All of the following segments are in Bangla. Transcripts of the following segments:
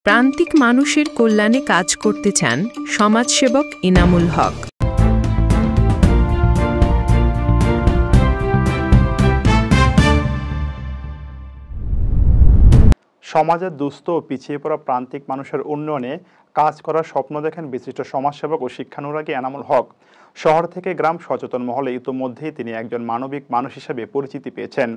প্রান্তিক মানুষের কল্যাণে কাজ করতে চান সমাজসেবক এনামুল হক। সমাজের দুস্থ ও পিছিয়ে পড়া প্রান্তিক মানুষের উন্নয়নে কাজ করার স্বপ্ন দেখেন বিশিষ্ট সমাজসেবক ও শিক্ষানুরাগী এনামুল হক। শহর থেকে গ্রাম সচেতন মহলে ইতোমধ্যেই তিনি একজন মানবিক মানুষ হিসেবে পরিচিতি পেয়েছেন।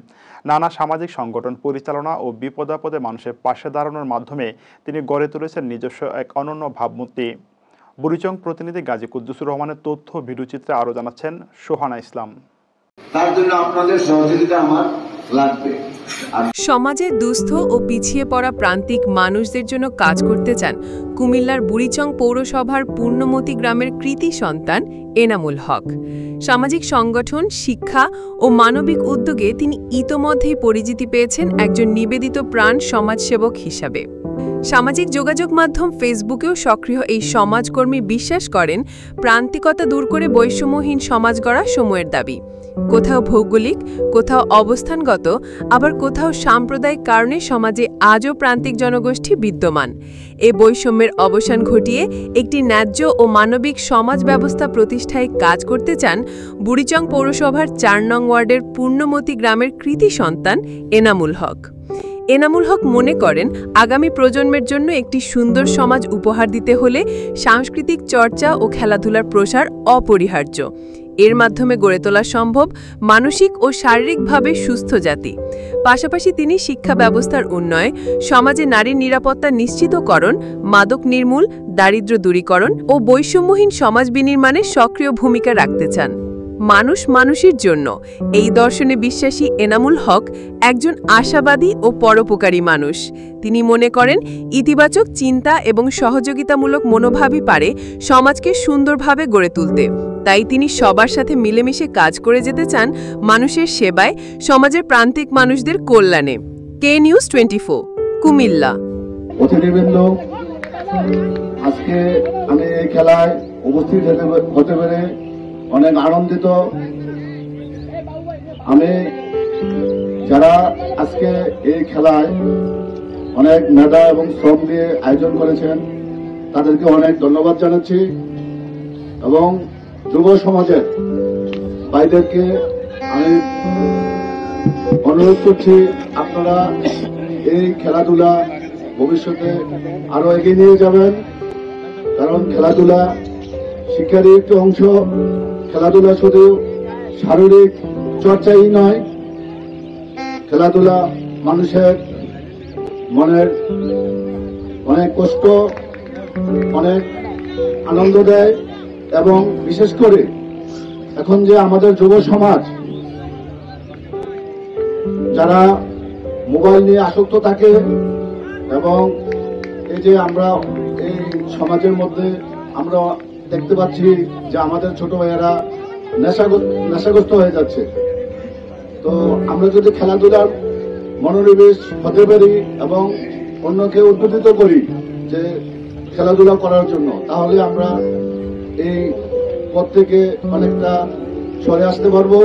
নানা সামাজিক সংগঠন পরিচালনা ও বিপদাপদে মানুষের পাশে দাঁড়ানোর মাধ্যমে তিনি গড়ে তুলেছেন নিজস্ব এক অনন্য ভাবমূর্তি। বুড়িচং প্রতিনিধি গাজী কুদ্দুসুর রহমানের তথ্য ভিডিওচিত্রে আরও জানাচ্ছেন সোহানা ইসলাম। তার জন্য আপনাদের সহযোগিতা আমার লাগবে। সমাজের দুস্থ ও পিছিয়ে পড়া প্রান্তিক মানুষদের জন্য কাজ করতে চান কুমিল্লার বুড়িচং পৌরসভার পূর্ণমতি গ্রামের কৃতি সন্তান এনামুল হক। সামাজিক সংগঠন, শিক্ষা ও মানবিক উদ্যোগে তিনি ইতোমধ্যেই পরিচিতি পেয়েছেন একজন নিবেদিত প্রাণ সমাজসেবক হিসাবে। সামাজিক যোগাযোগ মাধ্যম ফেসবুকেও সক্রিয় এই সমাজকর্মী বিশ্বাস করেন প্রান্তিকতা দূর করে বৈষম্যহীন সমাজ গড়া সময়ের দাবি। কোথাও ভৌগোলিক, কোথাও অবস্থানগত, আবার কোথাও সাম্প্রদায়িক কারণে সমাজে আজও প্রান্তিক জনগোষ্ঠী বিদ্যমান। এ বৈষম্যের অবসান ঘটিয়ে একটি ন্যায্য ও মানবিক সমাজ ব্যবস্থা প্রতিষ্ঠায় কাজ করতে চান বুড়িচং পৌরসভার ৪ নং ওয়ার্ডের পূর্ণমতি গ্রামের কৃতি সন্তান এনামুল হক। এনামুল হক মনে করেন আগামী প্রজন্মের জন্য একটি সুন্দর সমাজ উপহার দিতে হলে সাংস্কৃতিক চর্চা ও খেলাধুলার প্রসার অপরিহার্য। এর মাধ্যমে গড়ে তোলা সম্ভব মানসিক ও শারীরিকভাবে সুস্থ জাতি। পাশাপাশি তিনি শিক্ষা ব্যবস্থার উন্নয়ন, সমাজে নারীর নিরাপত্তা নিশ্চিতকরণ, মাদক নির্মূল, দারিদ্র্য দূরীকরণ ও বৈষম্যহীন সমাজ বিনির্মাণে সক্রিয় ভূমিকা রাখতে চান। মানুষ মানুষের জন্য এই দর্শনে বিশ্বাসী এনামুল হক একজন আশাবাদী ও পরোপকারী মানুষ। তিনি মনে করেন ইতিবাচক চিন্তা এবং সহযোগিতামূলক মনোভাবই পারে সমাজকে সুন্দরভাবে গড়ে তুলতে। তাই তিনি সবার সাথে মিলেমিশে কাজ করে যেতে চান মানুষের সেবায়, সমাজের প্রান্তিক মানুষদের কল্যাণে। কে নিউজ 24, কুমিল্লা। অতিথিবৃন্দ, আজকে আমি এই খেলায় উপস্থিত হতে পেরে অনেক আনন্দিত। আমি যারা আজকে এই খেলায় অনেক মেধা এবং শ্রম দিয়ে আয়োজন করেছেন তাদেরকে অনেক ধন্যবাদ জানাচ্ছি এবং যুব সমাজের ভাইদেরকে আমি অনুরোধ করছি আপনারা এই খেলাধুলা ভবিষ্যতে আরো এগিয়ে নিয়ে যাবেন, কারণ খেলাধুলা শিক্ষারই একটি অংশ। খেলাধুলা শুধু শারীরিক চর্চাই নয়, খেলাধুলা মানুষের মনের অনেক কষ্ট, অনেক আনন্দ দেয় এবং বিশেষ করে এখন যে আমাদের যুব সমাজ যারা মোবাইল নিয়ে আসক্ত থাকে এবং এই যে আমরা এই সমাজের মধ্যে আমরা দেখতে পাচ্ছি যে আমাদের ছোট ভাইয়েরা নেশাগ্রস্ত হয়ে যাচ্ছে। তো আমরা যদি খেলাধুলার মনোনিবেশ হতে পারি এবং অন্যকে উদ্বুদ্ধ করি যে খেলাধুলা করার জন্য, তাহলে আমরা এই পথ থেকে অনেকটা সরে আসতে পারবো।